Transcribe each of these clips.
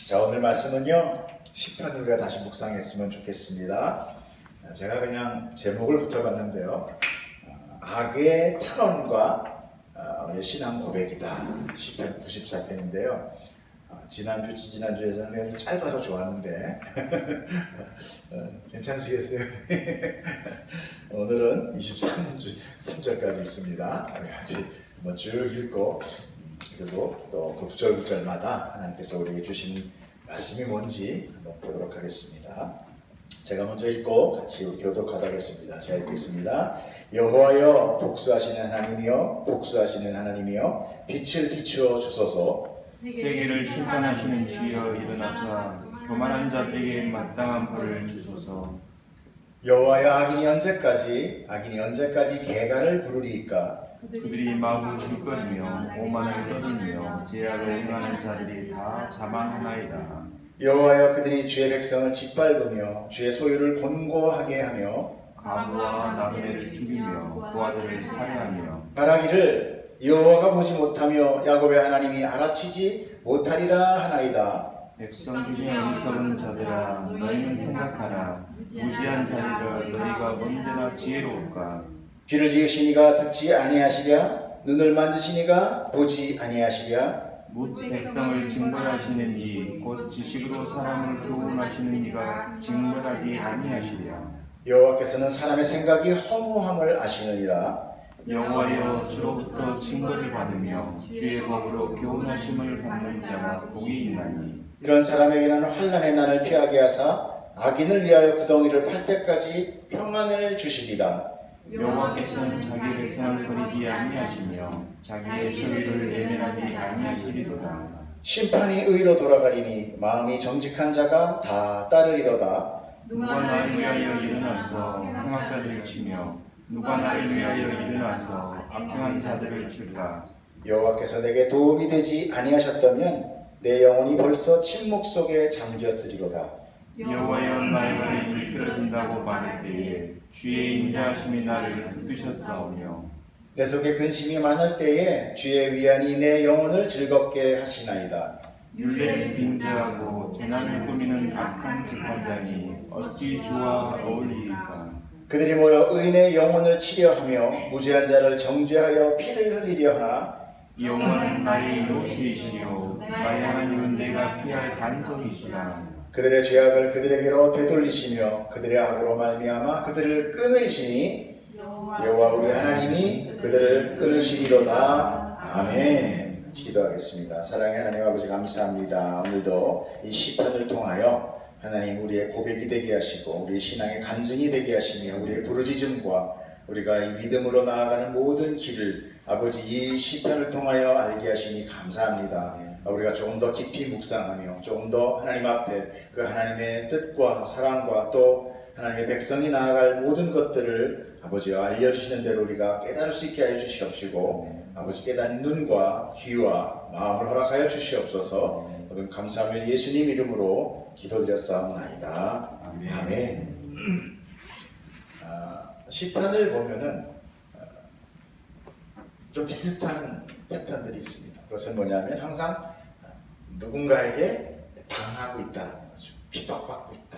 자, 오늘 말씀은요, 시편 우리가 다시 묵상했으면 좋겠습니다. 제가 그냥 제목을 붙여봤는데요. 악의 탄원과 신앙 고백이다. 시편 94편인데요. 지난주에서는 짧아서 좋았는데 괜찮으시겠어요? 오늘은 23절까지 있습니다. 같이 쭉 읽고 그리고 또 그 구절마다 하나님께서 우리에게 주신 말씀이 뭔지 한번 보도록 하겠습니다. 제가 먼저 읽고 같이 교독하도록 하겠습니다. 제가 읽겠습니다. 여호와여 복수하시는 하나님이여 복수하시는 하나님이여 빛을 비추어 주소서. 세계를 심판하시는 주여 일어나사 교만한 자들에게 마땅한 벌을 주소서. 여호와여 악인이 언제까지 개가를 부르리이까. 그들이 마음을 줄거리며 오만을 떠들며 죄악을 행하는 자들이 다 자만하나이다. 여호와여 그들이 주의 백성을 짓밟으며 주의 소유를 곤고하게 하며 과부와 나그네를 죽이며 부하들을 살해하며 말하기를 여호와가 보지 못하며 야곱의 하나님이 알아채지 못하리라 하나이다. 백성 중에 어리석은 자들아 너희는 생각하라. 무지한 자들아 너희가 언제나 지혜로울까. 귀를 지으시니가 듣지 아니하시랴 눈을 만드시니가 보지 아니하시랴. 묻 백성을 징벌하시는 이 곧 지식으로 사람을 교훈하시는 이가 징벌하지 아니하시랴. 여호와께서는 사람의 생각이 허무함을 아시느니라. 여호와여 주로부터 징벌을 받으며 주의 법으로 교훈하심을 받는 자가 복이 있나니. 이런 사람에게는 환난의 난을 피하게 하사 악인을 위하여 구덩이를 팔 때까지 평안을 주시리라. 여호와께서는 자기 백성을 버리지 아니하시며 자기의 소유를 외면하지 아니하시리로다. 심판이 의로 돌아가리니 마음이 정직한 자가 다 따르리로다. 누가 나를 위하여 일어나서 행악자들을 치며 누가 나를 위하여 일어나서 악행한 자들을 칠까. 여호와께서 내게 도움이 되지 아니하셨다면 내 영혼이 벌써 침묵 속에 잠겼으리로다. 여호와여 나의 발이 미끄러진다고 말할 때에 주의 인자하심이 나를 붙드셨사오며 내 속에 근심이 많을 때에 주의 위안이 내 영혼을 즐겁게 하시나이다. 율례를 빙자하고 재난을 꾸미는 악한 직관자니 어찌 주와 어울리리까. 그들이 모여 의인의 영혼을 치려하며 무죄한 자를 정죄하여 피를 흘리려 하나 여호와는 나의 요새이시요 나의 하나님은 내가 피할 반석이시라. 그들의 죄악을 그들에게로 되돌리시며 그들의 악으로 말미암아 그들을 끊으시니 여호와 우리 하나님이 그들을 끊으시리로다. 아멘. 같이 기도하겠습니다. 사랑의 하나님 아버지 감사합니다. 오늘도 이 시편을 통하여 하나님 우리의 고백이 되게 하시고 우리의 신앙의 간증이 되게 하시며 우리의 부르짖음과 우리가 이 믿음으로 나아가는 모든 길을 아버지 이 시편을 통하여 알게 하시니 감사합니다. 우리가 조금 더 깊이 묵상하며 조금 더 하나님 앞에 그 하나님의 뜻과 사랑과 또 하나님의 백성이 나아갈 모든 것들을 아버지와 알려주시는 대로 우리가 깨달을 수 있게 하여 주시옵시고 아버지 깨닫는 눈과 귀와 마음을 허락하여 주시옵소서. 모든 감사함을 예수님 이름으로 기도드렸사옵나이다. 아멘. 시편을 보면은 좀 비슷한 패턴들이 있습니다. 그것은 뭐냐면 항상 누군가에게 당하고 있다는 거죠. 핍박받고 있다.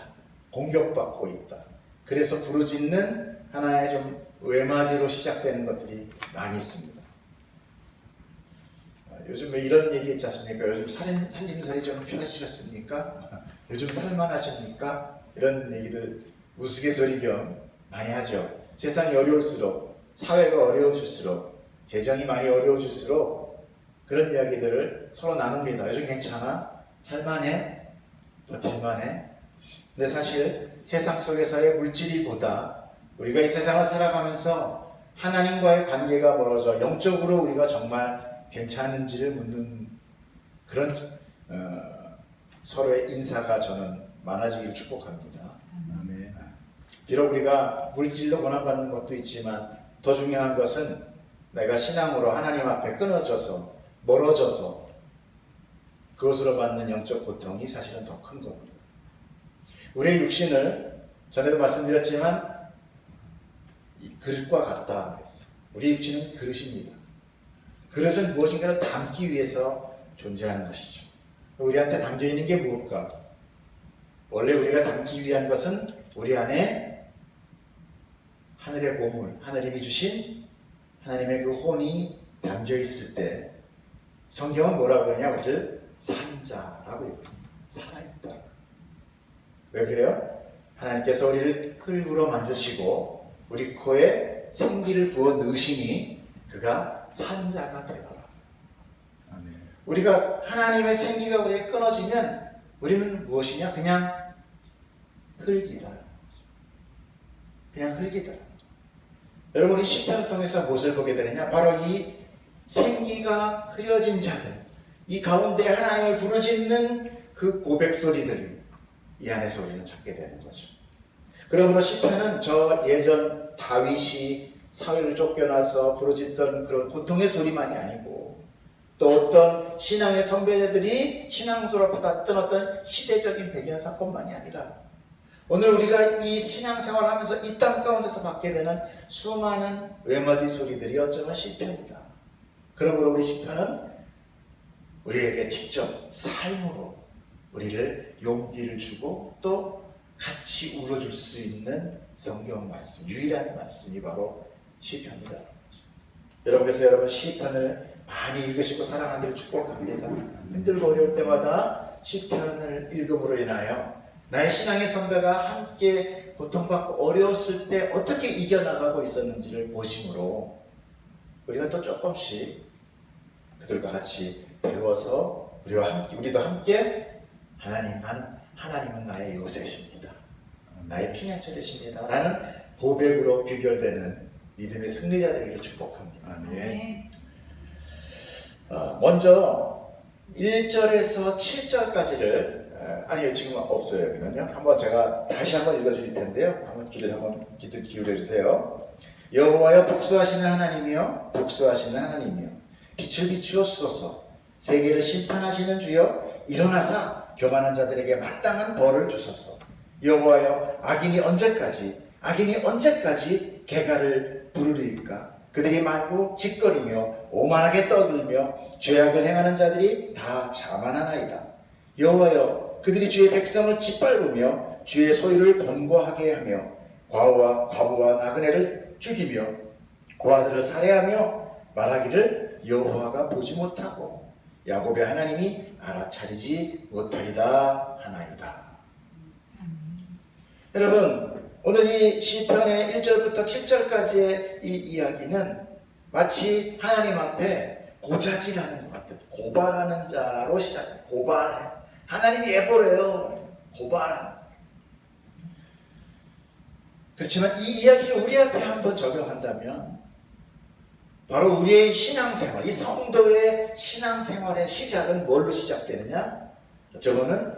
공격받고 있다. 그래서 부르짖는 하나의 좀 외마디로 시작되는 것들이 많이 있습니다. 요즘 왜 이런 얘기 있지 않습니까? 요즘 살림살이 좀 편해지셨습니까? 요즘 살만하십니까? 이런 얘기들 우스갯소리 겸 많이 하죠. 세상이 어려울수록 사회가 어려워질수록 재정이 많이 어려워질수록 그런 이야기들을 서로 나눕니다. 요즘 괜찮아? 살만해? 버틸만해? 근데 사실 세상 속에서의 물질이보다 우리가 이 세상을 살아가면서 하나님과의 관계가 멀어져 영적으로 우리가 정말 괜찮은지를 묻는 그런 서로의 인사가 저는 많아지기를 축복합니다. 비록 우리가 물질로 고난받는 것도 있지만 더 중요한 것은 내가 신앙으로 하나님 앞에 끊어져서 멀어져서 그것으로 받는 영적 고통이 사실은 더 큰 겁니다. 우리의 육신을 전에도 말씀드렸지만 이 그릇과 같다 그랬어요. 우리 육신은 그릇입니다. 그릇은 무엇인가를 담기 위해서 존재하는 것이죠. 우리한테 담겨 있는 게 무엇일까? 원래 우리가 담기 위한 것은 우리 안에 하늘의 보물, 하나님이 주신 하나님의 그 혼이 담겨 있을 때 성경은 뭐라고 그러냐? 우리를 산자라고 얘기합니다. 살아있다. 왜 그래요? 하나님께서 우리를 흙으로 만드시고 우리 코에 생기를 부어 넣으시니 그가 산자가 되더라. 아멘. 우리가 하나님의 생기가 우리에 끊어지면 우리는 무엇이냐? 그냥 흙이다. 그냥 흙이다. 여러분, 이 시편을 통해서 무엇을 보게 되느냐? 바로 이 생기가 흐려진 자들, 이 가운데 하나님을 부르짖는 그 고백 소리들을 이 안에서 우리는 찾게 되는 거죠. 그러므로 시편은 저 예전 다윗이 사회를 쫓겨나서 부르짖던 그런 고통의 소리만이 아니고 또 어떤 신앙의 선배들이 신앙적으로 받았던 어떤 시대적인 배경 사건만이 아니라 오늘 우리가 이 신앙생활을 하면서 이 땅 가운데서 받게 되는 수많은 외마디 소리들이 어쩌면 시편이다. 그러므로 우리 시편은 우리에게 직접 삶으로 우리를 용기를 주고 또 같이 울어줄 수 있는 성경 말씀, 유일한 말씀이 바로 시편이다. 여러분께서 여러분 시편을 많이 읽으시고 사랑하기를 축복합니다. 힘들고 어려울 때마다 시편을 읽음으로 인하여 나의 신앙의 선배가 함께 고통받고 어려웠을 때 어떻게 이겨나가고 있었는지를 보심으로 우리가 또 조금씩 그들과 같이 배워서 우리도 함께 하나님은 나의 요새십니다. 나의 피난처 되십니다. 라는 고백으로 귀결되는 믿음의 승리자 되기를 축복합니다. 아멘. 먼저 1절에서 7절까지를 아니요, 지금 없어요. 여기는요. 한번 제가 다시 한번 읽어드릴 텐데요. 한번 귀를 한번 기울여 주세요. 여호와여 복수하시는 하나님이여, 복수하시는 하나님이여, 빛을 비추어 주소서. 세계를 심판하시는 주여, 일어나사 교만한 자들에게 마땅한 벌을 주소서. 여호와여, 악인이 언제까지 개가를 부르리까? 그들이 마구 짓거리며 오만하게 떠들며 죄악을 행하는 자들이 다 자만하나이다. 여호와여, 그들이 주의 백성을 짓밟으며 주의 소유를 권고하게 하며 과부와 나그네를 죽이며 고아들을 살해하며 말하기를 여호와가 보지 못하고 야곱의 하나님이 알아차리지 못하리다 하나이다. 여러분, 오늘 이 시편의 1절부터 7절까지의 이 이야기는 마치 하나님 앞에 고자질하는 것 같아요. 고발하는 자로 시작해요. 고발해. 하나님이 예보래요. 고발하는. 그렇지만 이 이야기를 우리한테 한번 적용한다면 바로 우리의 신앙생활, 이 성도의 신앙생활의 시작은 뭘로 시작되느냐? 저거는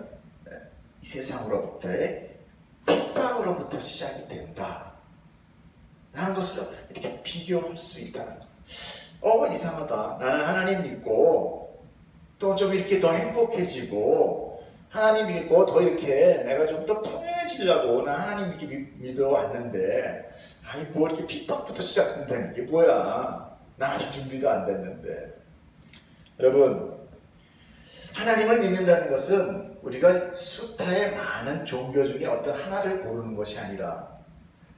이 세상으로부터의 핍박으로부터 시작이 된다 라는 것을 이렇게 비교할 수 있다는 거. 이상하다. 나는 하나님 믿고 또 좀 이렇게 더 행복해지고 하나님 믿고 더 이렇게 내가 좀 더 풍요해지려고 나 하나님 믿어 왔는데 아니 뭐 이렇게 핍박부터 시작된다는 게 뭐야. 나 아직 준비도 안 됐는데. 여러분, 하나님을 믿는다는 것은 우리가 숫자의 많은 종교 중에 어떤 하나를 고르는 것이 아니라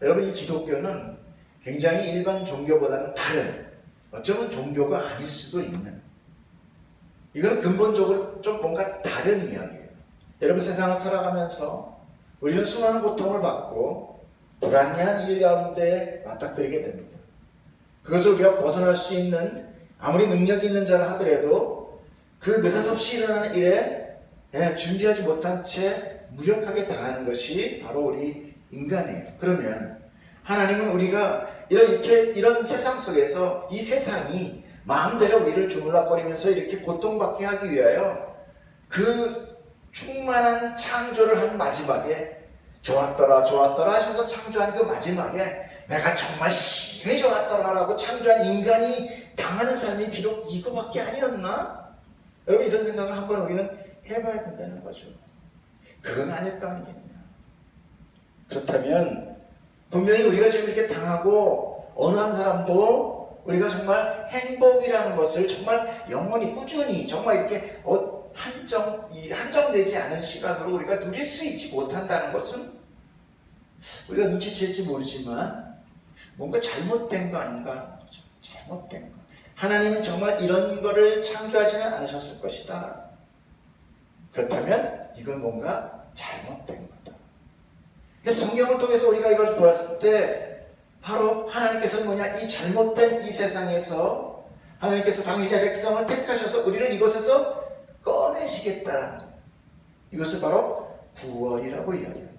여러분, 이 기독교는 굉장히 일반 종교보다는 다른, 어쩌면 종교가 아닐 수도 있는, 이건 근본적으로 좀 뭔가 다른 이야기예요. 여러분, 세상을 살아가면서 우리는 수많은 고통을 받고 불안한 일 가운데 맞닥뜨리게 됩니다. 그것을 우리가 벗어날 수 있는 아무리 능력이 있는 자라 하더라도 그 느닷없이 일어나는 일에 준비하지 못한 채 무력하게 당하는 것이 바로 우리 인간이에요. 그러면 하나님은 우리가 이런 세상 속에서 이 세상이 마음대로 우리를 주물럭거리면서 이렇게 고통받게 하기 위하여 그 충만한 창조를 한 마지막에 좋았더라 하시면서 창조한 그 마지막에 내가 정말 심히 좋았더라라고 창조한 인간이 당하는 삶이 비록 이거밖에 아니었나? 여러분, 이런 생각을 한번 우리는 해봐야 된다는 거죠. 그건 아닐 거 아니겠냐. 그렇다면 분명히 우리가 지금 이렇게 당하고 어느 한 사람도 우리가 정말 행복이라는 것을 정말 영원히 꾸준히 정말 이렇게 이 한정되지 않은 시간으로 우리가 누릴 수 있지 못한다는 것은 우리가 눈치챌지 모르지만 뭔가 잘못된 거 아닌가? 잘못된 거. 하나님은 정말 이런 거를 창조하지는 않으셨을 것이다. 그렇다면 이건 뭔가 잘못된 거다. 성경을 통해서 우리가 이걸 보았을 때 바로 하나님께서는 뭐냐? 이 잘못된 이 세상에서 하나님께서 당신의 백성을 택하셔서 우리를 이곳에서 꺼내시겠다는 것. 이것을 바로 구원이라고 이야기합니다.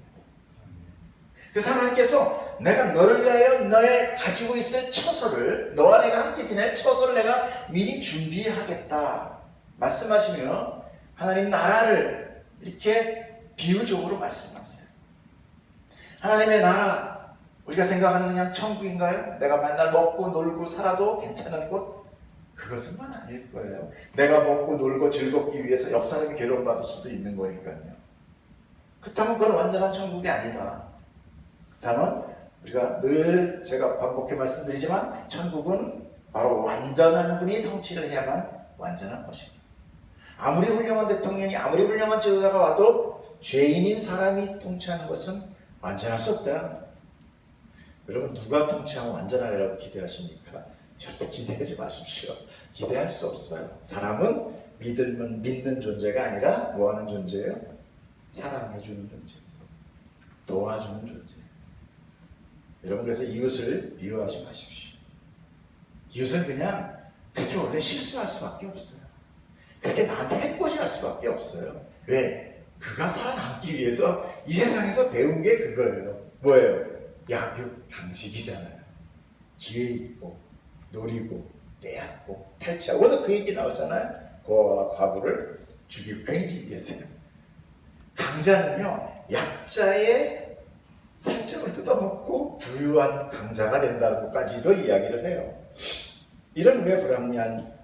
그래서 하나님께서 내가 너를 위하여 너의 가지고 있을 처소를, 너와 내가 함께 지낼 처소를 내가 미리 준비하겠다 말씀하시며 하나님 나라를 이렇게 비유적으로 말씀하세요. 하나님의 나라, 우리가 생각하는 그냥 천국인가요? 내가 맨날 먹고 놀고 살아도 괜찮은 곳? 그것은만 아닐 거예요. 내가 먹고 놀고 즐겁기 위해서 옆 사람이 괴로움받을 수도 있는 거니까요. 그렇다면 그건 완전한 천국이 아니다. 그렇다면 우리가 늘 제가 반복해 말씀드리지만 천국은 바로 완전한 분이 통치를 해야만 완전한 것이다. 아무리 훌륭한 대통령이, 아무리 훌륭한 지도자가 와도 죄인인 사람이 통치하는 것은 완전할 수 없다. 여러분 누가 통치하면 완전하리라고 기대하십니까? 절대 기대하지 마십시오. 기대할 수 없어요. 사람은 믿는 존재가 아니라 뭐하는 존재예요? 사랑해주는 존재, 도와주는 존재. 여러분 그래서 이웃을 미워하지 마십시오. 이웃은 그냥 그렇게 원래 실수할 수밖에 없어요. 그렇게 나한테 해코지할 수밖에 없어요. 왜? 그가 살아남기 위해서 이 세상에서 배운 게 그거예요. 뭐예요? 약육 강식이잖아요. 기회 있고 노리고 빼앗고 탈취하고 오늘 그 얘기 나오잖아요. 고아와 과부를 죽이고 괜히 죽이겠어요. 강자는요 약자의 살점을 뜯어먹고 부유한 강자가 된다고까지도 이야기를 해요. 이런 왜 불합리한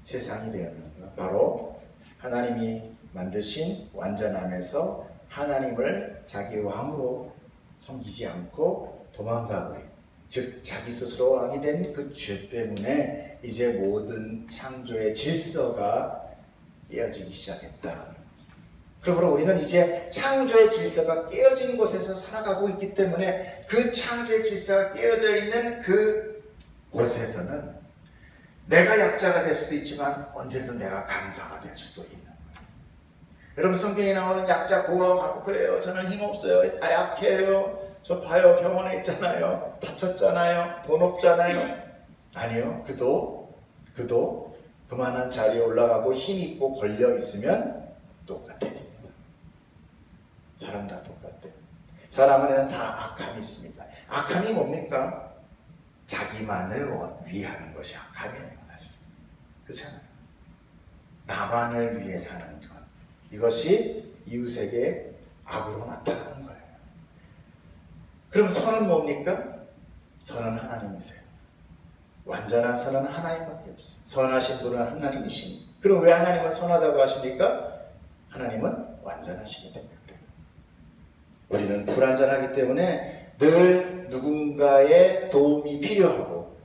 세상이 되었는가? 바로 하나님이 만드신 완전함에서 하나님을 자기 왕으로 섬기지 않고 도망가버린, 즉 자기 스스로 왕이 된 그 죄 때문에 이제 모든 창조의 질서가 깨어지기 시작했다. 그러므로 우리는 이제 창조의 질서가 깨어진 곳에서 살아가고 있기 때문에 그 창조의 질서가 깨어져 있는 그 곳에서는 내가 약자가 될 수도 있지만 언제든 내가 강자가 될 수도 있는 거예요. 여러분 성경에 나오는 약자 고아가 그래요. 저는 힘없어요. 약해요. 저 봐요. 병원에 있잖아요. 다쳤잖아요. 돈 없잖아요. 아니요. 그도 그만한 자리에 올라가고 힘 있고 권력 있으면 똑같아집니다. 사람 다 똑같아요. 사람 안에는 다 악함이 있습니다. 악함이 뭡니까? 자기만을 위하는 것이 악함이에요. 사실. 그렇잖아요. 나만을 위해 사는 것. 이것이 이웃에게 악으로 나타나는 거예요. 그럼 선은 뭡니까? 선은 하나님이세요. 완전한 선은 하나님밖에 없어요. 선하신 분은 하나님이시니. 그럼 왜 하나님은 선하다고 하십니까? 하나님은 완전하시기 때문에 그래요. 우리는 불완전하기 때문에 늘 누군가의 도움이 필요하고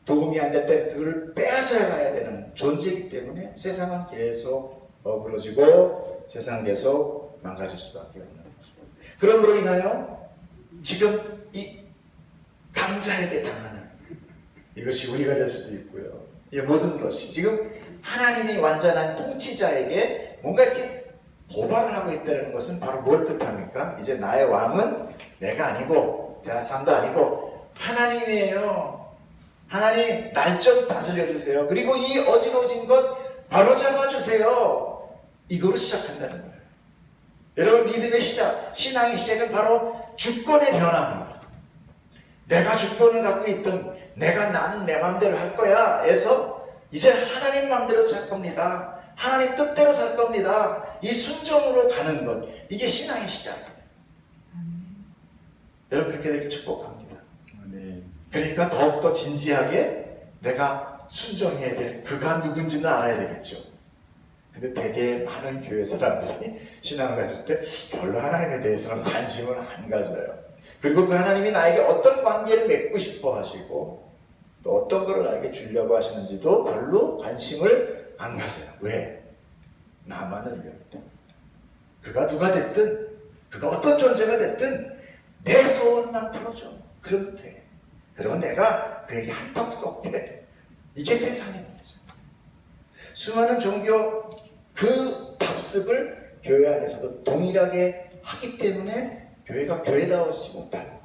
도움이 안 될 때 그걸 빼앗아 가야 되는 존재이기 때문에 세상은 계속 어그러지고 세상은 계속 망가질 수밖에 없는 거죠. 그럼으로 인하여 지금 이 강자에게 당하는 이것이 우리가 될 수도 있고요. 이 모든 것이 지금 하나님이 완전한 통치자에게 뭔가 이렇게 고발을 하고 있다는 것은 바로 뭘 뜻합니까? 이제 나의 왕은 내가 아니고 사람도 아니고 하나님이에요. 하나님 날 좀 다스려 주세요. 그리고 이 어지러진 것 바로 잡아주세요. 이거로 시작한다는 거예요. 여러분 믿음의 시작, 신앙의 시작은 바로 주권의 변화입니다. 내가 주권을 갖고 있던 나는 내 마음대로 할 거야 에서 이제 하나님 마음대로 살 겁니다. 하나님 뜻대로 살 겁니다. 이 순종으로 가는 것, 이게 신앙의 시작이에요. 여러분 그렇게 되길 축복합니다. 네. 그러니까 더욱더 진지하게 내가 순종해야 될 그가 누군지는 알아야 되겠죠. 근데 되게 많은 교회 사람들이 신앙을 가질 때 별로 하나님에 대해서는 관심을 안 가져요. 그리고 그 하나님이 나에게 어떤 관계를 맺고 싶어 하시고 또 어떤 것을 나에게 주려고 하시는지도 별로 관심을 안 가져요. 왜? 나만을 위하기 때문에. 그가 누가 됐든, 그가 어떤 존재가 됐든 내 소원만 풀어줘. 그러면 돼. 그러면 내가 그에게 한턱 쏠게. 이게 세상의 문제죠. 수많은 종교 그 답습을 교회 안에서도 동일하게 하기 때문에 교회가 교회다워지지 못하는 거예요.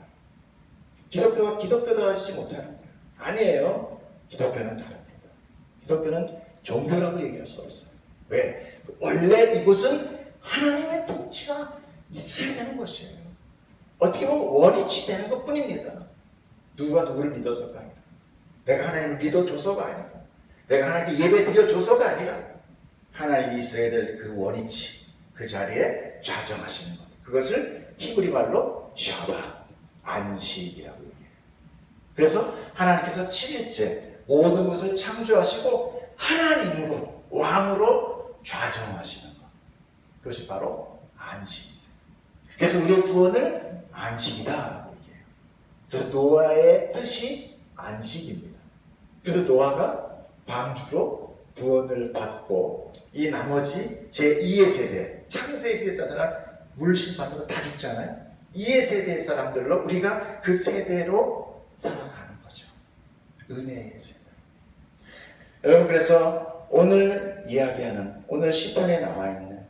기독교가 기독교다워지지 못하는 거예요. 아니에요. 기독교는 다릅니다. 기독교는 종교라고 얘기할 수 없어요. 왜? 원래 이곳은 하나님의 통치가 있어야 되는 것이에요. 어떻게 보면 원위치 되는 것 뿐입니다. 누가 누구를 믿어서가 아니라, 내가 하나님을 믿어줘서가 아니라, 내가 하나님께 예배 드려줘서가 아니라, 하나님이 있어야 될 그 원위치, 그 자리에 좌정하시는 것. 그것을 히브리 말로 샤바, 안식이라고 얘기해요. 그래서 하나님께서 7일째 모든 것을 창조하시고 하나님으로, 왕으로 좌정하시는 것. 그것이 바로 안식이세요. 그래서 우리의 구원을 안식이다. 그래서 노아의 뜻이 안식입니다. 그래서 노아가 방주로 구원을 받고 이 나머지 제2의 세대, 창세의 세대에 따라서는 물씬 받고 다 죽잖아요. 2의 세대의 사람들로 우리가 그 세대로 살아가는 거죠. 은혜의 세대. 여러분, 그래서 오늘 이야기하는, 오늘 시편에 나와 있는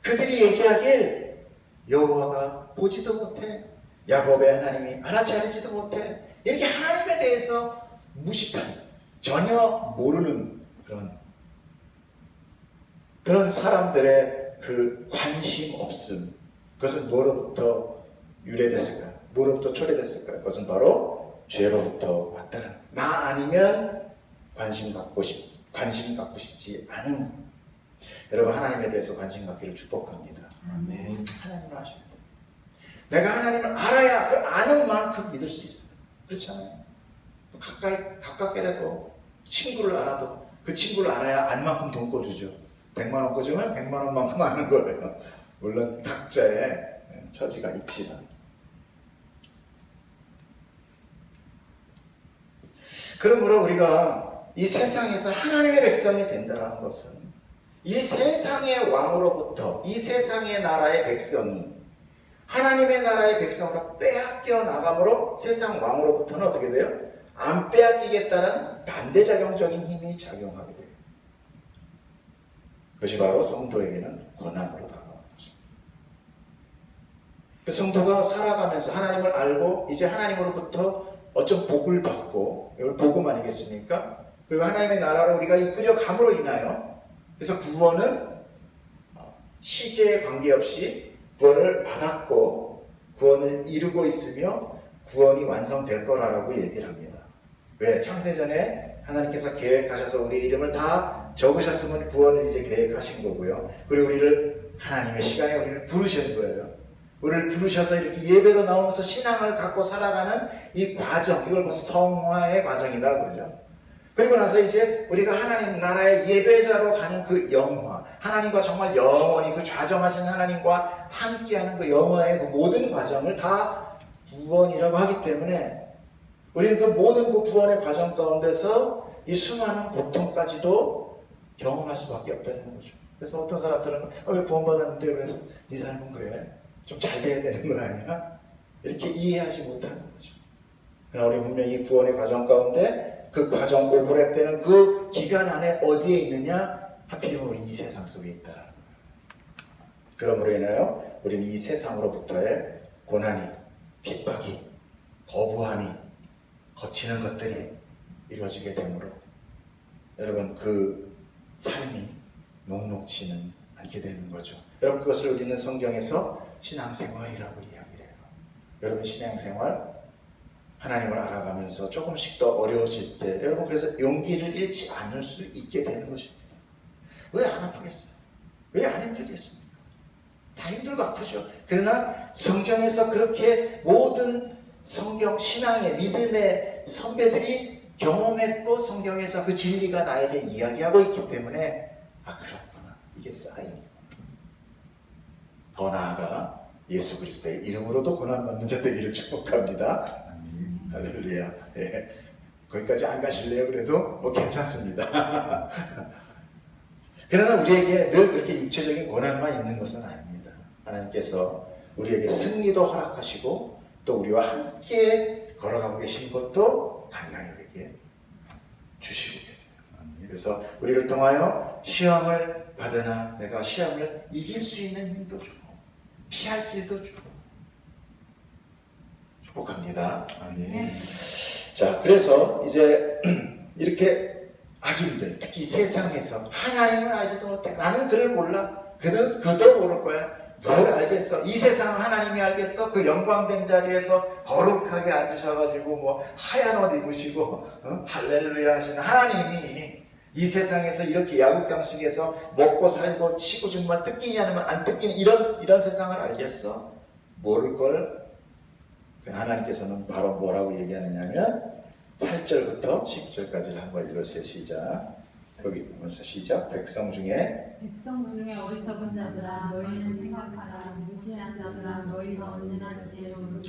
그들이 얘기하길 여호와가 보지도 못해, 야곱의 하나님이 알아차리지도 못해, 이렇게 하나님에 대해서 무식한, 전혀 모르는 그런 사람들의 그 관심 없음, 그것은 뭐로부터 유래됐을까요? 뭐로부터 초래됐을까요? 그것은 바로 죄로부터 왔다는, 나 아니면 관심 갖고 싶지 않은. 여러분, 하나님에 대해서 관심 갖기를 축복합니다. 아멘. 하나님을 아셔야 돼요. 내가 하나님을 알아야 그 아는 만큼 믿을 수 있어요. 그렇잖아요. 가깝게라도 친구를 알아도 그 친구를 알아야 안 만큼 돈 꿔주죠. 100만 원 꿔주면 100만 원만큼 아는 거예요. 물론 각자의 처지가 있지만. 그러므로 우리가 이 세상에서 하나님의 백성이 된다는 것은 이 세상의 왕으로부터, 이 세상의 나라의 백성이 하나님의 나라의 백성으로 빼앗겨 나감으로 세상 왕으로부터는 어떻게 돼요? 안 빼앗기겠다는 반대작용적인 힘이 작용하게 돼요. 그것이 바로 성도에게는 고난으로 다가오는 거죠. 그 성도가 살아가면서 하나님을 알고 이제 하나님으로부터 어떤 복을 받고, 이걸 복음 아니겠습니까? 그리고 하나님의 나라로 우리가 이끌려 감으로 인하여, 그래서 구원은 시제에 관계없이 구원을 받았고 구원을 이루고 있으며 구원이 완성될 거라고 얘기를 합니다. 왜? 창세전에 하나님께서 계획하셔서 우리의 이름을 다 적으셨으면 구원을 이제 계획하신 거고요. 그리고 우리를 하나님의 시간에 우리를 부르신 거예요. 우리를 부르셔서 이렇게 예배로 나오면서 신앙을 갖고 살아가는 이 과정, 이걸 벌써 성화의 과정이다 그러죠. 그리고 나서 이제 우리가 하나님 나라의 예배자로 가는 그 영화, 하나님과 정말 영원히 그 좌정하신 하나님과 함께하는 그 영화의 그 모든 과정을 다 구원이라고 하기 때문에 우리는 그 모든 그 구원의 과정 가운데서 이 수많은 고통까지도 경험할 수밖에 없다는 거죠. 그래서 어떤 사람들은 왜 구원받았는데 왜 네 삶은 그래? 좀 잘 돼야 되는 거 아니야? 이렇게 이해하지 못하는 거죠. 그러나 우리 분명히 이 구원의 과정 가운데 그 과정 오버랩되는 그 기간 안에 어디에 있느냐? 하필이면 우리 이 세상 속에 있다라는 거예요. 그러므로 인하여 우리는 이 세상으로부터의 고난이, 핍박이, 거부함이, 거치는 것들이 이루어지게 되므로 여러분 그 삶이 녹록지는 않게 되는 거죠. 여러분 그것을 우리는 성경에서 신앙생활이라고 이야기를 해요. 여러분 신앙생활 하나님을 알아가면서 조금씩 더 어려워질 때 여러분 그래서 용기를 잃지 않을 수 있게 되는 것입니다. 왜 안 아프겠어요? 왜 안 힘들겠습니까? 다 힘들고 아프죠. 그러나 성경에서 그렇게 모든 성경 신앙의 믿음의 선배들이 경험했고 성경에서 그 진리가 나에게 이야기하고 있기 때문에 아 그렇구나 이게 사인이구나. 더 나아가 예수 그리스도의 이름으로도 고난받는 자 되기를 축복합니다. 할렐루야. 예. 거기까지 안 가실래요? 그래도 뭐 괜찮습니다. 그러나 우리에게 늘 그렇게 육체적인 고난만 있는 것은 아닙니다. 하나님께서 우리에게 승리도 허락하시고 또 우리와 함께 걸어가고 계신 것도 간간히 우리에게 주시고 계세요. 그래서 우리를 통하여 시험을 받으나 내가 시험을 이길 수 있는 힘도 주고 피할 길도 주고 축복합니다. 아멘. 자, 그래서 이제 이렇게 악인들, 특히 세상에서 하나님을 알지도 못해. 나는 그를 몰라. 그도 모를 거야. 뭘 알겠어? 이 세상은 하나님이 알겠어? 그 영광된 자리에서 거룩하게 앉으셔가지고 뭐 하얀 옷 입으시고 할렐루야 하시는 하나님이 이 세상에서 이렇게 야구강식에서 먹고 살고 치고 정말 뜯기냐 아니면 안 뜯기는 이런 세상을 알겠어? 모를 걸. 하나님께서는 바로 뭐라고 얘기하느냐면 8절부터 10절까지를 한번 읽으세요. 시작. 거기 보면서 시작. 백성 중에 어리석은 자들아 너희는 생각하라. 무지한 자들아 너희가 언제나 지혜로우라.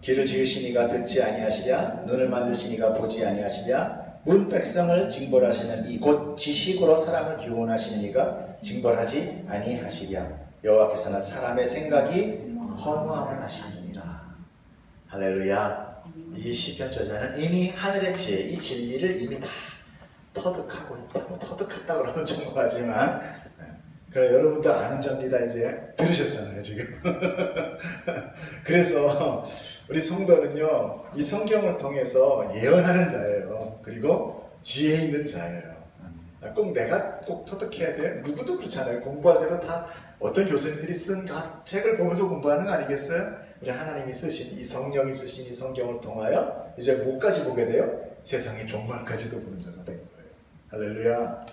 귀를 지으시니가 듣지 아니하시랴. 눈을 만드시니가 보지 아니하시랴. 문 백성을 징벌하시는 이 곧 지식으로 사람을 교훈하시는 이가 징벌하지 아니하시랴. 여호와께서는 사람의 생각이 허무함을 하시느니라. 할렐루야. 이 시편 저자는 이미 하늘의 지혜, 이 진리를 이미 다 터득하고 있다. 뭐 터득했다 그러면 좀 뭐하지만 그래 여러분도 아는 점이다. 이제 들으셨잖아요 지금. 그래서 우리 성도는요 이 성경을 통해서 예언하는 자예요. 그리고 지혜 있는 자예요. 꼭 내가 꼭 터득해야 돼? 누구도 그렇잖아요. 공부할 때도 다 어떤 교수님들이 쓴 책을 보면서 공부하는 거 아니겠어요? 우리 하나님이 쓰신 이 성령이 쓰신 이 성경을 통하여 이제 뭐까지 보게 돼요? 세상의 종말까지도 보는 자가 된 거예요. 할렐루야.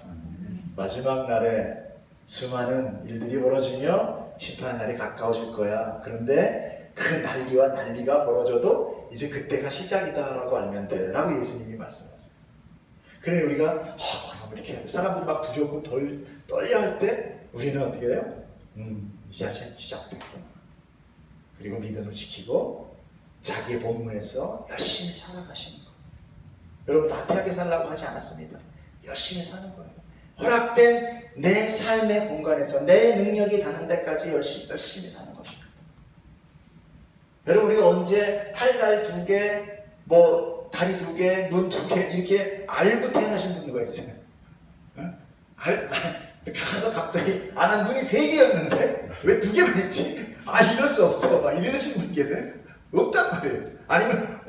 마지막 날에 수많은 일들이 벌어지며 심판의 날이 가까워질 거야. 그런데 그 난리와 난리가 벌어져도 이제 그때가 시작이다라고 알면 돼 라고 예수님이 말씀하세요. 그래 우리가 그럼 이렇게 해야 돼. 사람들이 막 두렵고 떨려 할 때 우리는 어떻게 해요? 이제 시작됐구나. 그리고 믿음을 지키고 자기의 본문에서 열심히 살아가시는 거예요. 여러분 나태하게 살라고 하지 않았습니다. 열심히 사는 거예요. 허락된 내 삶의 공간에서 내 능력이 닿는 데까지 열심히 사는 것입니다. 여러분 우리가 언제 팔 2개, 뭐 다리 2개, 눈 2개 이렇게 알고 태어나신 분 누가 있어요? 가서 갑자기 난 눈이 3개였는데 왜 2개만 있지? 이럴 수 없어. 막 이러시는 분 계세요? 없단 말이에요. 아니면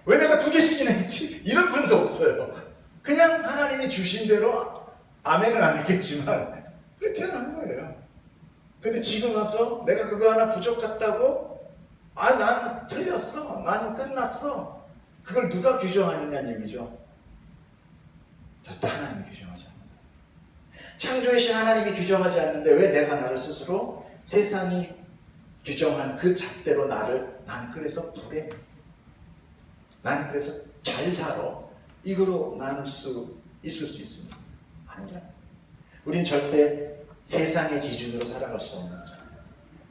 왜 내가 2개씩이나 했지? 이런 분도 없어요. 그냥 하나님이 주신 대로 아멘은 안 했겠지만 그렇게 태어난 거예요. 근데 지금 와서 내가 그거 하나 부족했다고 난 틀렸어. 난 끝났어. 그걸 누가 규정하느냐는 얘기죠. 절대 하나님이 규정하지 않는다. 창조이신 하나님이 규정하지 않는데 왜 내가 나를 스스로 세상이 규정한 그 잣대로 나는 그래서 불행해. 나는 그래서 잘 살아. 이거로 나눌 수 있을 수 있습니다. 아니야. 우린 절대 세상의 기준으로 살아갈 수 없는 자.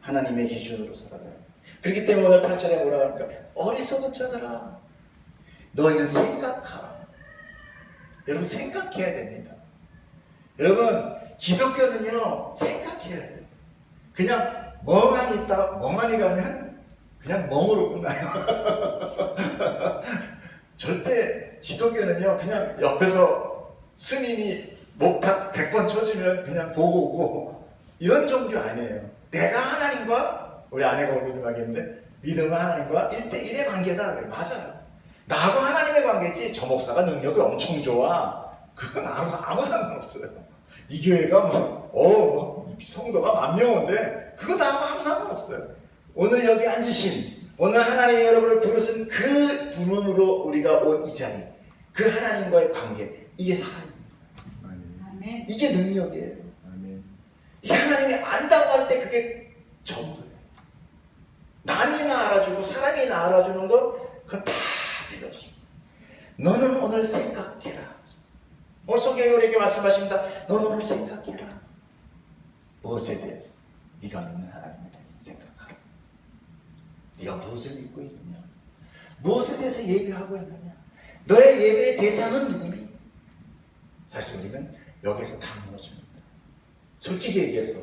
하나님의 기준으로 살아가요. 그렇기 때문에 오늘 8절에 뭐라 할까? 어리석은 자들아 너희는 생각하라. 여러분 생각해야 됩니다. 여러분 기독교는요 생각해야 돼요. 그냥 멍하니 있다 멍하니 가면 그냥 멍으로 끝나요. 절대 기독교는요 그냥 옆에서 스님이 목탁 100번 쳐주면 그냥 보고 오고 이런 종교 아니에요. 내가 하나님과 우리 아내가 오늘 말했는데 믿음은 하나님과 1대1의 관계다. 맞아요. 나하고 하나님의 관계지 저 목사가 능력이 엄청 좋아 그건 나하고 아무 상관없어요. 이 교회가 성도가 10,000명인데 그거 나하고 아무 상관없어요. 오늘 여기 앉으신 오늘 하나님이 여러분을 부르신 그 부름으로 우리가 온 이 자리 그 하나님과의 관계 이게 살아있는 거예요. 이게 능력이에요. 이 하나님이 안다고 할 때 그게 전부예요. 남이나 알아주고 사람이나 알아주는 거 그건 다 필요 없습니다. 너는 오늘 생각해라. 오늘 성경이 우리에게 말씀하십니다. 너는 오늘 생각해라. 무엇에 대해서? 네가 믿는 하나님에 대해서 생각하라. 네가 무엇을 믿고 있느냐? 무엇에 대해서 예배하고 있느냐? 너의 예배의 대상은 누구니? 사실 우리는 여기서 다 무너집니다. 솔직히 얘기해서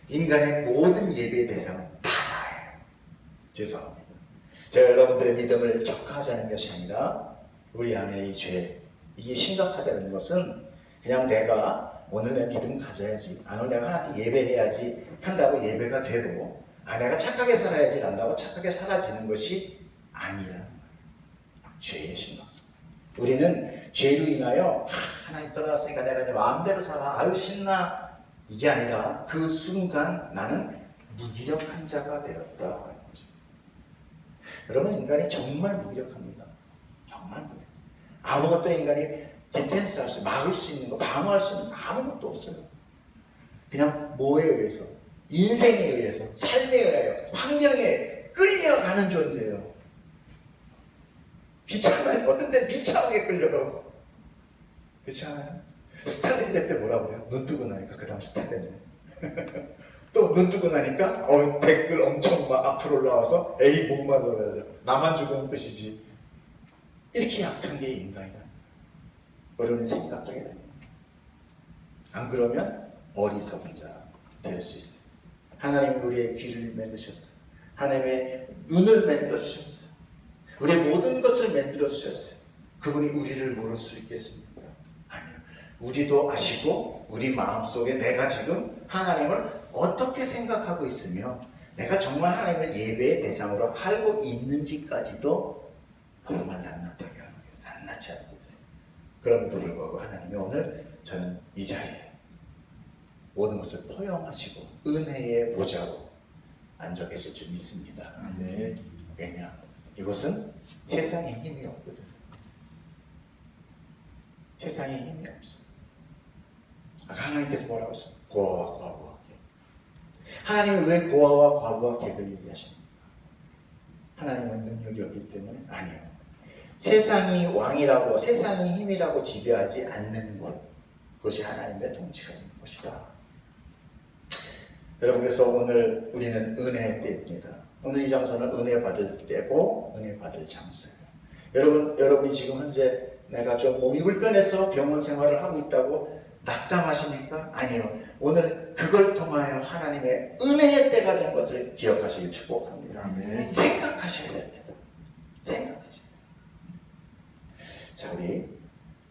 인간의 모든 예배의 대상은 다 나예요. 죄송합니다. 제가 여러분들의 믿음을 격하자는 것이 아니라 우리 안에 이 죄, 이게 심각하다는 것은 그냥 내가 오늘 내 믿음 가져야지, 오늘 내가 하나님께 예배해야지 한다고 예배가 되고, 내가 착하게 살아야지 한다고 착하게 사라지는 것이 아니라 죄의 심각성. 우리는 죄로 인하여 하나님 떠났으니까 내가 이제 마음대로 살아, 아유 신나, 이게 아니라 그 순간 나는 무기력한 자가 되었다 하는 거죠. 여러분, 인간이 정말 무기력합니다. 정말 무기력. 아무것도 인간이 디펜스 할 수, 막을 수 있는 거, 방어할 수 있는 거 아무것도 없어요. 그냥 뭐에 의해서, 인생에 의해서, 삶에 의하여, 환경에 끌려가는 존재예요. 비참한, 어떤 때는 비참하게 끌려가고. 그렇지 않아요? 스타들이 될 때 뭐라고 그래요? 눈 뜨고 나니까 그 다음 스타 되네. 또 눈 뜨고 나니까 댓글 엄청 막 앞으로 올라와서 에이 목만 놀아야 나만 죽으면 끝이지. 이렇게 약한 게 인간이다. 우리는 생각하게 됩니다. 안 그러면 어리석은 자 될 수 있어요. 하나님이 우리의 귀를 만드셨어요. 하나님의 눈을 만들어 주셨어요. 우리의 모든 것을 만들어 주셨어요. 그분이 우리를 모를 수 있겠습니까? 아니요. 우리도 아시고 우리 마음속에 내가 지금 하나님을 어떻게 생각하고 있으며 내가 정말 하나님을 예배의 대상으로 알고 있는지까지도 정말 낱낱하게 하는 거예요. 낱낱이 알고 있어요. 그럼에도 불구하고 하나님이 오늘 저는 이 자리에 모든 것을 포용하시고 은혜의 보좌로 앉아 계실 줄 믿습니다. 네. 왜냐? 이곳은 세상에 힘이 없거든. 세상에 힘이 없어. 아까 하나님께서 뭐라고 했어요? 고아와 과부와 객. 하나님이 왜 고아와 과부와 객을 얘기하십니까? 하나님은 능력이 없기 때문에? 아니요. 세상이 왕이라고, 세상이 힘이라고 지배하지 않는 것, 그것이 하나님의 통치가 있는 것이다. 여러분, 그래서 오늘 우리는 은혜의 때입니다. 오늘 이 장소는 은혜 받을 때고 은혜 받을 장소예요. 여러분이 지금 현재 내가 좀 몸이 불편해서 병원 생활을 하고 있다고 낙담하십니까? 아니요. 오늘 그걸 통하여 하나님의 은혜의 때가 된 것을 기억하시길 축복합니다. 네. 생각하셔야 됩니다. 생각하셔야 돼요. 자, 우리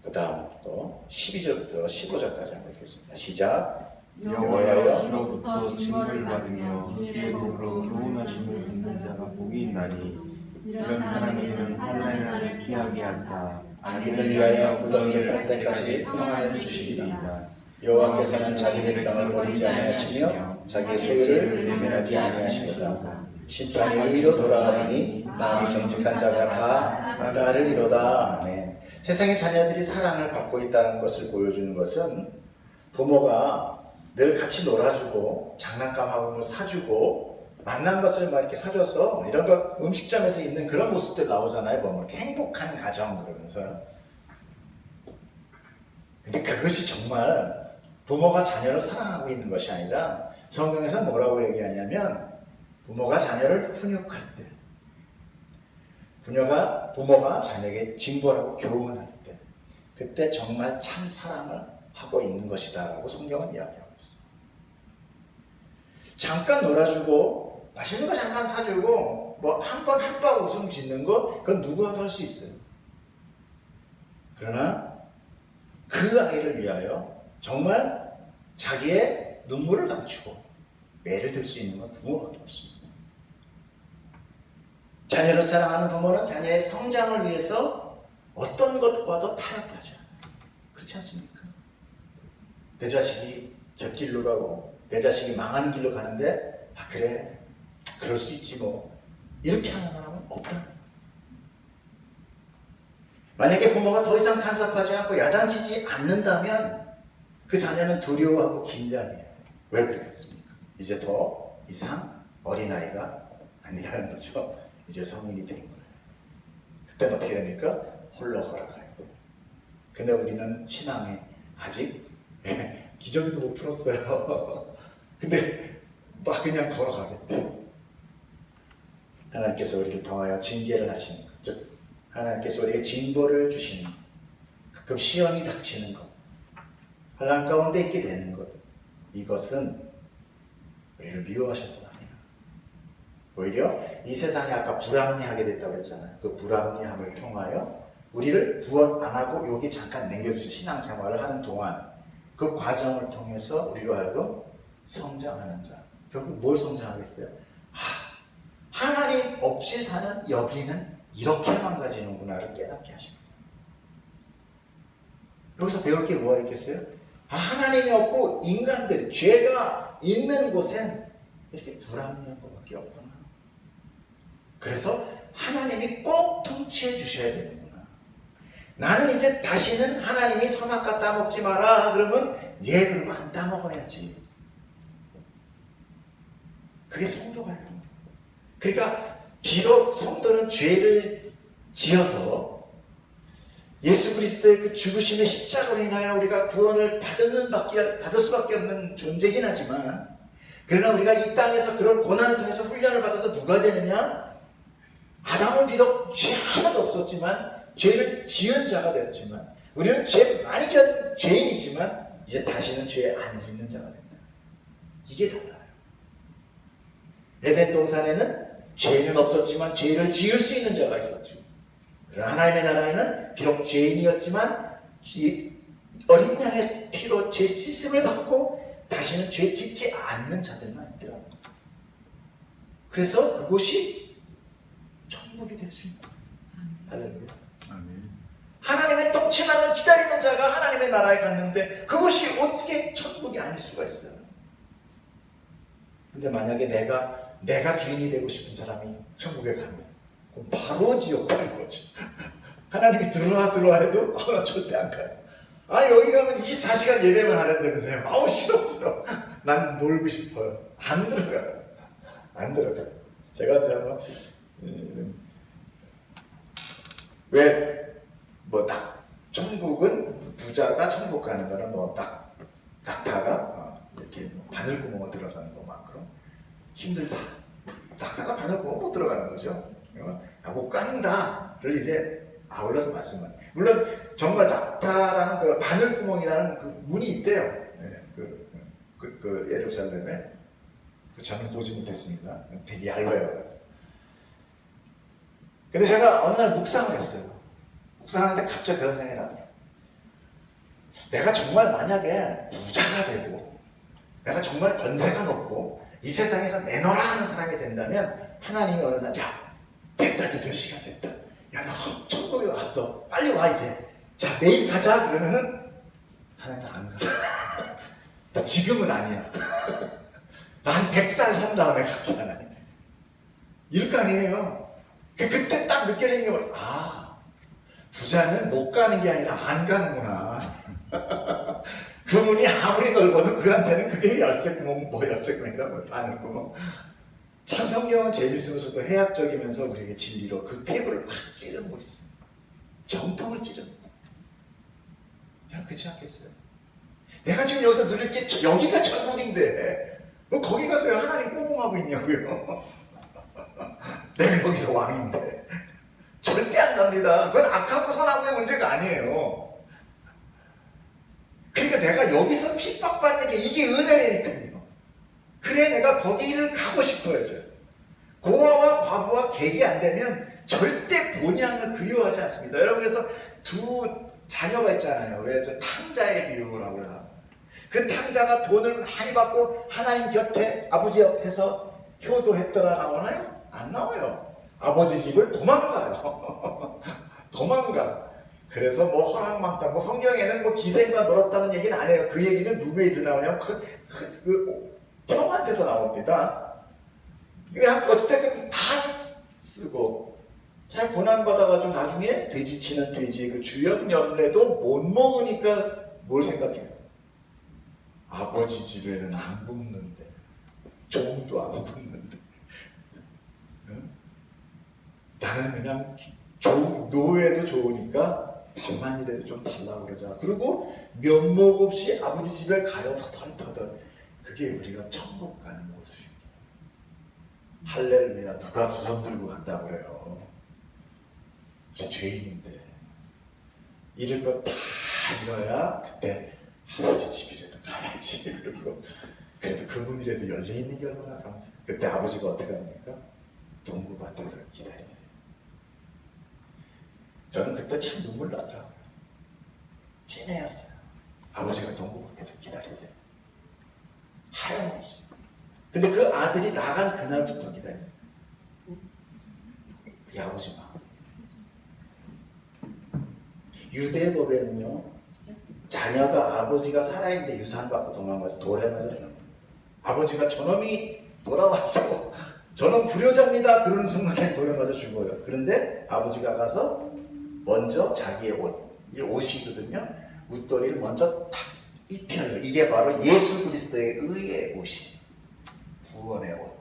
그 다음부터 12절부터 15절까지 한번 읽겠습니다. 시작. 여호와여 주로부터 징벌을 받으며 주의 복으로 교훈하심을 받는 자가 복이 있나니 이런 사람에게는 환난의 날을 피하게 하사 악인을 위하여 무더기를 할 때까지 평안을 주시리이다. 여호와께서는 자기 백성을 버리지 아니하시며 자기의 소유를 외면하지 아니하시리라. 심판이 의로 돌아가니 마음이 정직한 자가 다 나를 이로다. 아멘. 세상의 자녀들이 사랑을 받고 있다는 것을 보여주는 것은 부모가 늘 같이 놀아주고 장난감하고 뭐 사주고 만난 것을 막 이렇게 사줘서 이런 거 음식점에서 있는 그런 모습들 나오잖아요. 뭐 이렇게 행복한 가정 그러면서. 근데 그것이 정말 부모가 자녀를 사랑하고 있는 것이 아니라 성경에서 뭐라고 얘기하냐면 부모가 자녀를 훈육할 때, 부모가 자녀에게 징벌하고 교훈할 때, 그때 정말 참 사랑을 하고 있는 것이다 라고 성경은 이야기하고 있어요. 잠깐 놀아주고 맛있는 거 잠깐 사주고 뭐 한 번 한바 웃음 짓는 거 그건 누구라도 할 수 있어요. 그러나 그 아이를 위하여 정말 자기의 눈물을 감추고 매를 들 수 있는 건 부모밖에 없습니다. 자녀를 사랑하는 부모는 자녀의 성장을 위해서 어떤 것과도 타협하지 않아요. 그렇지 않습니까? 내 자식이 저 길로 가고 내 자식이 망하는 길로 가는데 그래 그럴 수 있지 뭐 이렇게 하는 사람은 없다. 만약에 부모가 더 이상 간섭하지 않고 야단치지 않는다면 그 자녀는 두려워하고 긴장해요. 왜 그렇겠습니까? 이제 더 이상 어린아이가 아니라는 거죠. 이제 성인이 된 거예요. 그때는 어떻게 됩니까? 홀로 걸어가요. 근데 우리는 신앙에 아직 기저귀도 못 풀었어요. 근데 막 그냥 걸어가겠대. 하나님께서 우리를 통하여 징계를 하시는 것, 즉 하나님께서 우리에게 징벌을 주시는 것, 가끔 시험이 닥치는 것, 환난 가운데 있게 되는 것, 이것은 우리를 미워하셔서가 아니라 오히려 이 세상에 아까 불합리하게 됐다고 했잖아요. 그 불합리함을 통하여 우리를 구원 안 하고 여기 잠깐 남겨주신 신앙생활을 하는 동안 그 과정을 통해서 우리로 하여금 성장하는 자. 결국 뭘 성장하겠어요? 하나님 없이 사는 여기는 이렇게 망가지는구나를 깨닫게 하십니다. 여기서 배울 게 뭐가 있겠어요? 하나님이 없고 인간들, 죄가 있는 곳엔 이렇게 불합리한 것밖에 없구나. 그래서 하나님이 꼭 통치해 주셔야 되는구나. 나는 이제 다시는 하나님이 선악과 따먹지 마라 그러면 그러면 안 따먹어야지. 그게 성도가 있는 거예요. 그러니까 비록 성도는 죄를 지어서 예수 그리스도의 그 죽으심의 십자가로 인하여 우리가 구원을 받을 수밖에 없는 존재긴 하지만, 그러나 우리가 이 땅에서 그런 고난을 통해서 훈련을 받아서 누가 되느냐? 아담은 비록 죄 하나도 없었지만 죄를 지은 자가 되었지만, 우리는 죄 많이 지은 죄인이지만 이제 다시는 죄 안 짓는 자가 된다. 이게 달라요. 에덴 동산에는 죄는 없었지만 죄를 지을 수 있는 자가 있었죠. 그러나 하나님의 나라에는 비록 죄인이었지만 어린 양의 피로 죄 씻음을 받고 다시는 죄 짓지 않는 자들만 있더라고요. 그래서 그곳이 천국이 될 수 있는 거예요. 할렐루야. 아멘. 하나님의 통치만을 기다리는 자가 하나님의 나라에 갔는데 그것이 어떻게 천국이 아닐 수가 있어요. 근데 만약에 내가 주인이 되고 싶은 사람이 천국에 가면 그럼 바로 지옥 가는 거지. 하나님이 들어와 해도 나 절대 안 가요. 여기 가면 24시간 예배만 하는다면서요. 싫어. 난 놀고 싶어요. 안 들어가요. 제가 이제 한번 천국은 부자가 천국 가는 거는 낙타가 이렇게 바늘구멍에 들어가는 것만큼 힘들다. 낙타가 바늘구멍 못 들어가는 거죠. 못 가는다를 이제 아울러서 말씀만. 물론 정말 낙타라는 그 바늘구멍이라는 그 문이 있대요. 그 예루살렘에. 저는 보지 못했습니다. 되게 얇아요. 근데 제가 어느 날 묵상을 했어요. 묵상하는데 갑자기 그런 생각이 나요. 내가 정말 만약에 부자가 되고 내가 정말 권세가 높고 이 세상에서 내놔라 하는 사람이 된다면 하나님이 어느 날 됐다 드디어 시간 됐다. 너 천국에 왔어. 빨리 와 이제. 자 내일 가자 그러면은 하나님 안 가. 지금은 아니야. 난 100살 산 다음에 갈게 하나님. 이럴 거 아니에요. 그때 딱 느껴지는 게 뭐야. 부자는 못 가는 게 아니라 안 가는구나. 그 문이 아무리 넓어도 그한테는 그게 열쇠구멍, 열쇠구멍이라고 바늘구멍. 참 성경은 재밌으면서도 해학적이면서 우리에게 진리로 그 폐부를 확 찌르고 있어. 정통을 찌르고. 그렇지 않겠어요? 내가 지금 여기서 누릴 게 여기가 천국인데 뭐 거기 가서 하나님 꼬봉하고 있냐고요. 내가 여기서 왕인데. 절대 안 갑니다. 그건 악하고 선하고의 문제가 아니에요. 그러니까 내가 여기서 핍박받는 게 이게 은혜라니까요. 그래 내가 거기를 가고 싶어야죠. 고아와 과부와 객이 안 되면 절대 본향을 그리워하지 않습니다. 여러분 그래서 두 자녀가 있잖아요. 왜 저 탕자의 비유라고 해요. 그 탕자가 돈을 많이 받고 하나님 곁에 아버지 옆에서 효도했더라 나오나요? 안 나와요. 아버지 집을 도망가요. 도망가. 그래서 뭐 허랑망탕, 뭐 성경에는 뭐 기생과 놀았다는 얘기는 안 해요. 그 얘기는 누구의 일을 나오냐면 그 형한테서 나옵니다. 그냥 어찌됐든 다 쓰고 잘 고난받아가지고 나중에 돼지치는 돼지의 그 주연 연례도 못 먹으니까 뭘 생각해요? 아버지 집에는 안 굽는데 종도 안 굽는데 나는 그냥 노예도 좋으니까 밥만이라도 좀 달라고 그러자. 그리고 면목 없이 아버지 집에 가려 터덜터덜. 그게 우리가 천국 가는 모습입니다. 할렐루야. 누가 두 손 들고 간다고 그래요. 우리 죄인인데 이럴 거 다 이뤄야 그때 아버지 집이라도 가야지. 그리고 그래도 그분이라도 열려있는 게 얼마나 감사해요. 그때 아버지가 어떻게 합니까? 동구밭에서 기다리세요. 저는 그때 참 눈물 나더라고요. 찐해였어요. 아버지가 동구밭에서 기다리세요. 하염없이. 근데 그 아들이 나간 그날부터 기다렸어요. 이 아버지 마음. 유대법에는요, 자녀가 아버지가 살아있는데 유산받고 도망가서 돌에 맞아 주는 거예요. 아버지가 저놈이 돌아왔어, 저놈 불효자입니다 그러는 순간에 돌에 맞아 죽어요. 그런데 아버지가 가서 먼저 자기의 옷, 이 옷이거든요, 웃도리를 먼저 탁 입혀요. 이게 바로 예수 그리스도의 의의 옷이에요. 구원의 옷.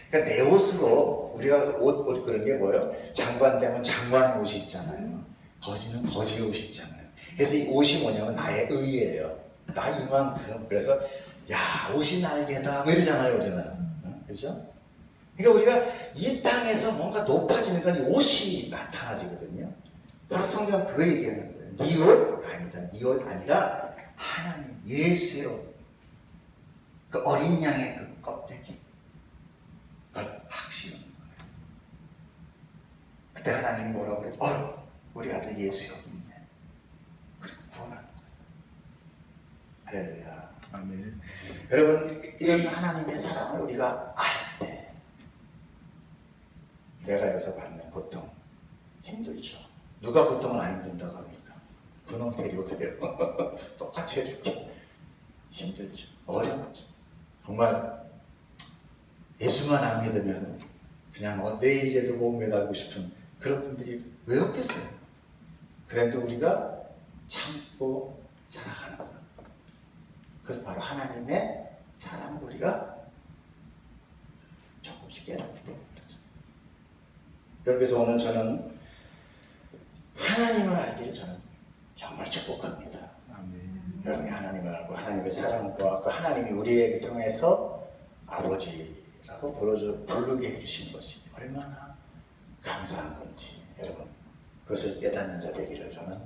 그러니까 내 옷으로 우리가 옷 그런 게 뭐예요? 장관 되면 장관 옷이 있잖아요. 거지는 거지 옷이 있잖아요. 그래서 이 옷이 뭐냐면 나의 의예요. 나 이만큼. 그래서 야, 옷이 날개다 뭐 이러잖아요, 우리는. 그죠? 그러니까 우리가 이 땅에서 뭔가 높아지는 건 이 옷이 나타나지거든요. 바로 성경 그거 얘기하는 거예요. 네 옷 아니다. 네 옷 아니라 하나님 예수의 옷. 그 어린 양의 그 껍데기. 그걸 탁 씌우는 거예요. 그때 하나님이 뭐라고 그래요? 우리 아들 예수 여기 있네. 그리고 구원하는 거예요. 할렐루야. 아멘. 여러분, 이런 하나님의 사랑을 우리가 알 때 내가 여기서 받는 고통 힘들죠. 누가 고통을 안 힘든다고 합니까? 그놈 데려오세요. 똑같이 해줄게. 힘들죠. 어렵죠. 정말 예수만 안 믿으면 그냥 내일에도 못 매달고 싶은 그런 분들이 왜 없겠어요? 그래도 우리가 참고 살아가는 거예요. 그것이 바로 하나님의 사랑을 우리가 조금씩 깨닫게 되는 거죠. 그래서 오늘 저는 하나님을 알기를 저는 정말 축복합니다. 아멘. 여러분이 하나님을 알고 하나님의 사랑과 그 하나님이 우리에게 통해서 아버지라고 부르게 해주신 것이 얼마나 감사한 건지 여러분 그것을 깨닫는 자 되기를 저는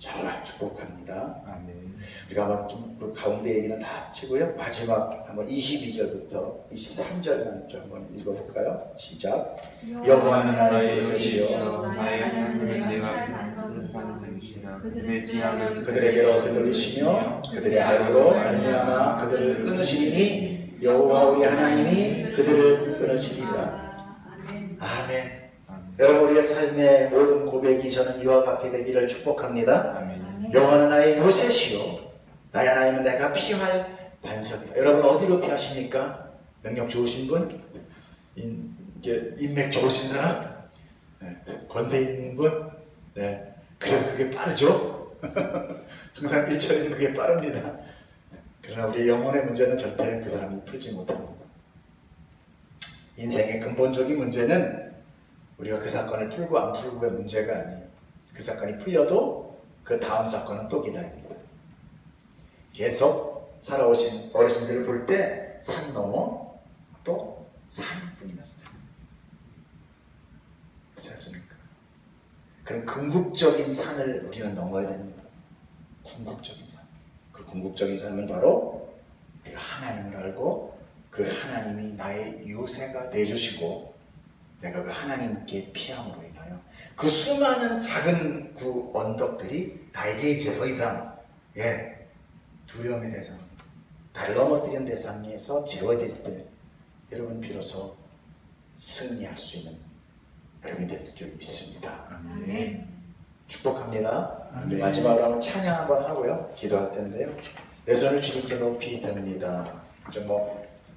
정말 축복합니다. 아멘. 우리가 한번 좀 그 가운데 얘기는 다 치고요. 마지막 한번 22절부터 23절만 좀 한번 읽어볼까요? 시작. 여호와는 나의 요새시여 나의 하나님은 내가 반석이시나 그들의 지향은 그들에게로 되돌리시며 그들의 악으로 말미암아 그들을 끊으시니 여호와 우리 하나님이 그들을 끊으시리라. 아멘. 여러분 우리의 삶의 모든 고백이 저는 이와 같게 되기를 축복합니다. 아멘. 여호와는 나의 요새시요 나의 하나님은 내가 피할 반석이다. 여러분 어디로 피하십니까? 능력 좋으신 분? 인맥 좋으신 사람? 네. 권세 있는 분? 네. 그래도 그게 빠르죠? 항상 일처리는 그게 빠릅니다. 그러나 우리의 영혼의 문제는 절대 그 사람이 풀지 못합니다. 인생의 근본적인 문제는 우리가 그 사건을 풀고 안 풀고의 문제가 아니에요. 그 사건이 풀려도 그 다음 사건은 또 기다립니다. 계속 살아오신 어르신들을 볼 때 산 넘어 또 산뿐이었어요. 그렇지 않습니까? 그럼 궁극적인 산을 우리는 넘어야 됩니다. 궁극적인 산. 그 궁극적인 산은 바로 우리가 하나님을 알고 그 하나님이 나의 요새가 되어주시고 내가 그 하나님께 피함으로 인하여 그 수많은 작은 그 언덕들이 나에게 이제 더 이상 두려움의 대상, 나를 넘어뜨리는 대상에서 제어될 때 여러분 비로소 승리할 수 있는 여러분이 될 줄 믿습니다. 아멘. 축복합니다. 아멘. 마지막으로 한번 찬양 한번 하고요. 기도할 텐데요. 내 손을 주님께 높이 듭니다. 좀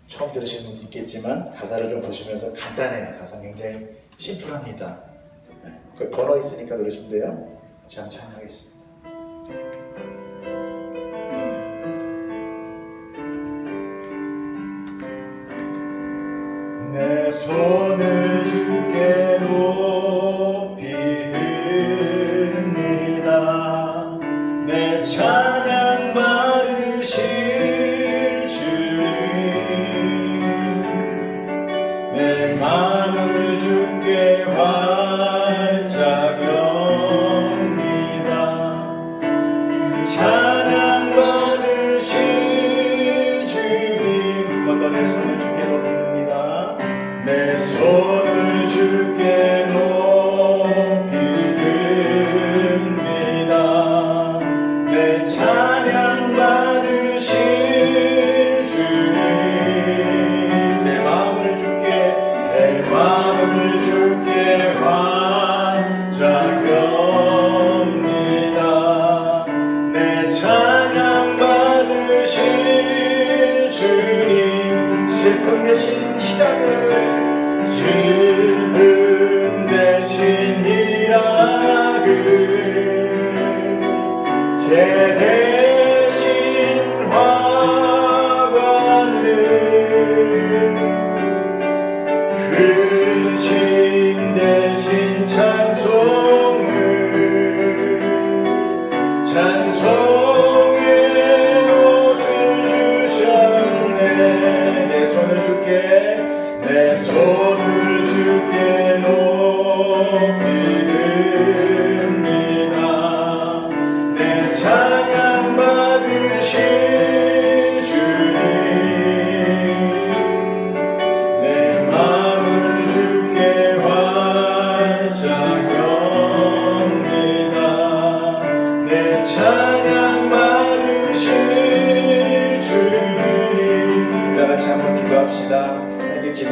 처음 들으시는 분도 있겠지만 가사를 좀 보시면서 간단해요. 가사 굉장히 심플합니다. 그 번호 있으니까 들으시면 돼요. 같이 한번 찬양하겠습니다. 내 손을 주께 높이 듭니다. 내 찬양 받으실 주님 내 마음을 주께 활짝 엽니다. 찬양 받으실 주님 내 손을 주께 높이 듭니다. 내 찬양 받으실 주님, 내 마음을 주께 완자합니다. 내 찬양 받으실 주님, 슬픔 대신 희락을 제 대신 화관을 근심 대신 찬송의 옷을 주셨네. 내 손을 주께 높이 듭니다. 내 찬양 받으실 주님, 내 마음을 주께 활짝 엽니다. 내 찬양 받으실 주님. 다 같이 한번 기도합시다. 기도